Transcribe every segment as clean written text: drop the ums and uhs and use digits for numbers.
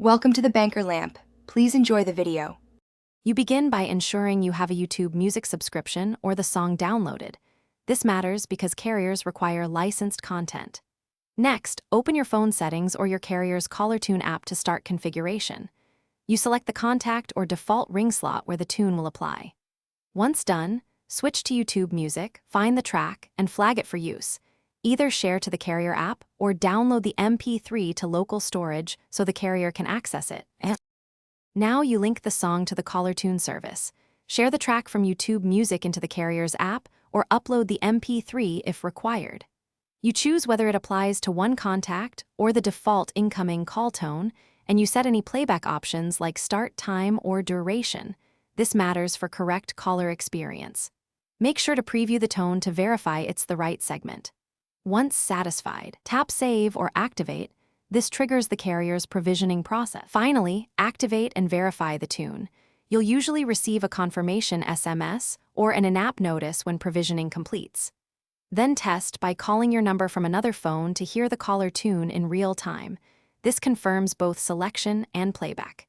Welcome to the Banker Lamp. Please enjoy the video. You begin by ensuring you have a YouTube Music subscription or the song downloaded. This matters because carriers require licensed content. Next, open your phone settings or your carrier's CallerTune app to start configuration. You select the contact or default ring slot where the tune will apply. Once done, switch to YouTube Music, find the track, and flag it for use. Either share to the carrier app or download the MP3 to local storage so the carrier can access it. Now you link the song to the CallerTune service. Share the track from YouTube Music into the carrier's app or upload the MP3 if required. You choose whether it applies to one contact or the default incoming call tone, and you set any playback options like start time or duration. This matters for correct caller experience. Make sure to preview the tone to verify it's the right segment. Once satisfied, tap Save or Activate. This triggers the carrier's provisioning process. Finally, activate and verify the tune. You'll usually receive a confirmation SMS or an in-app notice when provisioning completes. Then test by calling your number from another phone to hear the caller tune in real time. This confirms both selection and playback.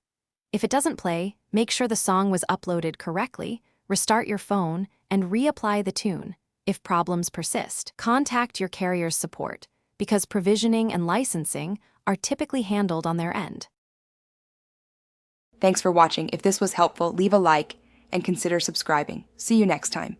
If it doesn't play, make sure the song was uploaded correctly, restart your phone, and reapply the tune. If problems persist, contact your carrier's support, because provisioning and licensing are typically handled on their end. Thanks for watching. If this was helpful, leave a like and consider subscribing. See you next time.